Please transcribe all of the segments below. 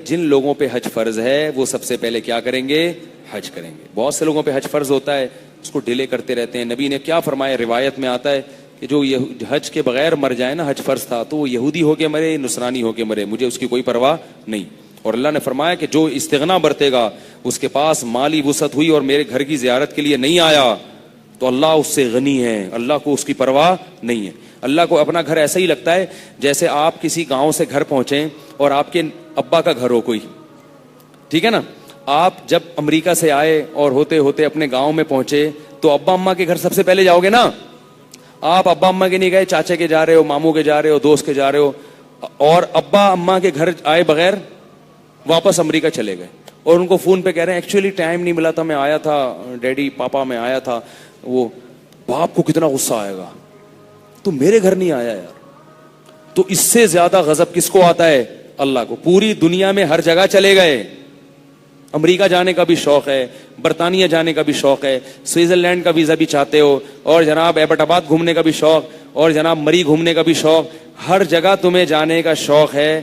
جن لوگوں پہ حج فرض ہے وہ سب سے پہلے کیا کریں گے؟ حج کریں گے. بہت سے لوگوں پہ حج فرض ہوتا ہے، اس کو ڈیلے کرتے رہتے ہیں. نبی نے کیا فرمایا؟ روایت میں آتا ہے کہ جو حج کے بغیر مر جائے نا، حج فرض تھا تو وہ یہودی ہو کے مرے، نصرانی ہو کے مرے، مجھے اس کی کوئی پرواہ نہیں. اور اللہ نے فرمایا کہ جو استغنا برتے گا، اس کے پاس مالی وسعت ہوئی اور میرے گھر کی زیارت کے لیے نہیں آیا، تو اللہ اس سے غنی ہے، اللہ کو اس کی پرواہ نہیں ہے. اللہ کو اپنا گھر ایسا ہی لگتا ہے جیسے آپ کسی گاؤں سے گھر پہنچیں اور آپ کے ابا کا گھر ہو کوئی، ٹھیک ہے نا. آپ جب امریکہ سے آئے اور ہوتے ہوتے اپنے گاؤں میں پہنچے تو ابا اماں کے گھر سب سے پہلے جاؤ گے نا. آپ ابا اماں کے نہیں گئے، چاچے کے جا رہے ہو، ماموں کے جا رہے ہو، دوست کے جا رہے ہو، اور ابا اماں کے گھر آئے بغیر واپس امریکہ چلے گئے اور ان کو فون پہ کہہ رہے ہیں ایکچولی ٹائم نہیں ملا تھا، میں آیا تھا ڈیڈی پاپا میں آیا تھا. وہ باپ کو کتنا غصہ آئے گا، تو میرے گھر نہیں آیا یار. تو اس سے زیادہ غضب کس کو آتا ہے؟ اللہ کو. پوری دنیا میں ہر جگہ چلے گئے، امریکہ جانے کا بھی شوق ہے، برطانیہ جانے کا بھی شوق ہے، سوئٹزرلینڈ کا ویزا بھی چاہتے ہو، اور جناب ایبٹ آباد گھومنے کا بھی شوق، اور جناب مری گھومنے کا بھی شوق. ہر جگہ تمہیں جانے کا شوق ہے.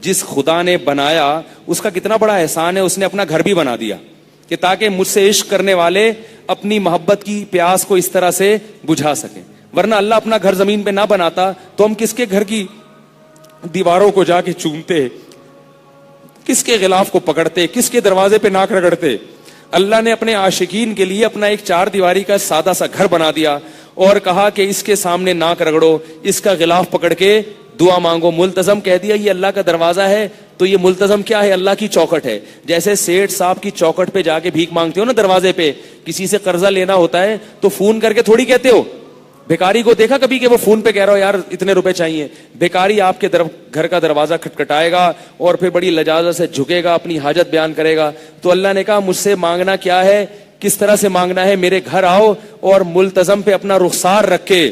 جس خدا نے بنایا اس کا کتنا بڑا احسان ہے، اس نے اپنا گھر بھی بنا دیا کہ تاکہ مجھ سے عشق کرنے والے اپنی محبت کی پیاس کو اس طرح سے بجھا سکیں. ورنہ اللہ اپنا گھر زمین پہ نہ بناتا تو ہم کس کے گھر کی دیواروں کو جا کے چومتے، کس کے غلاف کو پکڑتے، کس کے دروازے پہ ناک رگڑتے. اللہ نے اپنے عاشقین کے لیے اپنا ایک 4 دیواری کا سادہ سا گھر بنا دیا اور کہا کہ اس کے سامنے ناک رگڑو، اس کا غلاف پکڑ کے دعا مانگو. ملتزم کہہ دیا یہ اللہ کا دروازہ ہے، تو یہ ملتزم کیا ہے؟ اللہ کی چوکھٹ ہے. جیسے سیٹھ صاحب کی چوکھٹ پہ جا کے بھیک مانگتے ہو نا دروازے پہ، کسی سے قرضہ لینا ہوتا ہے تو فون کر کے تھوڑی کہتے ہو. بھیکاری کو دیکھا کبھی کہ وہ فون پہ کہہ رہا ہو یار اتنے روپے چاہیے؟ بھیکاری آپ کے گھر کا دروازہ کھٹکھٹائے گا اور پھر بڑی لجاجت سے جھکے گا، اپنی حاجت بیان کرے گا. تو اللہ نے کہا مجھ سے مانگنا کیا ہے، کس طرح سے مانگنا ہے؟ میرے گھر آؤ اور ملتزم پہ اپنا رخسار رکھے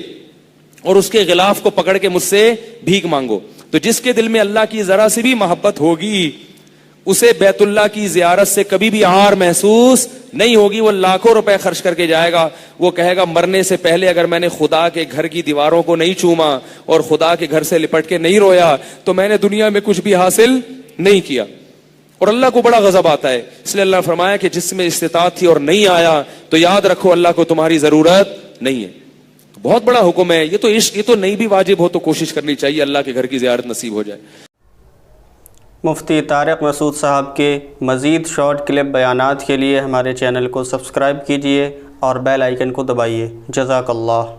اور اس کے غلاف کو پکڑ کے مجھ سے بھیک مانگو. تو جس کے دل میں اللہ کی ذرا سی بھی محبت ہوگی اسے بیت اللہ کی زیارت سے کبھی بھی عار محسوس نہیں ہوگی. وہ لاکھوں روپے خرچ کر کے جائے گا، وہ کہے گا مرنے سے پہلے اگر میں نے خدا کے گھر کی دیواروں کو نہیں چوما اور خدا کے گھر سے لپٹ کے نہیں رویا تو میں نے دنیا میں کچھ بھی حاصل نہیں کیا. اور اللہ کو بڑا غضب آتا ہے. اس لیے اللہ نے فرمایا کہ جس میں استطاعت تھی اور نہیں آیا تو یاد رکھو اللہ کو تمہاری ضرورت نہیں ہے. بہت بڑا حکم ہے یہ. تو عشق یہ تو نہیں بھی واجب ہو تو کوشش کرنی چاہیے اللہ کے گھر کی زیارت نصیب ہو جائے. مفتی طارق مسعود صاحب کے مزید شارٹ کلپ بیانات کے لیے ہمارے چینل کو سبسکرائب کیجئے اور بیل آئیکن کو دبائیے. جزاک اللہ.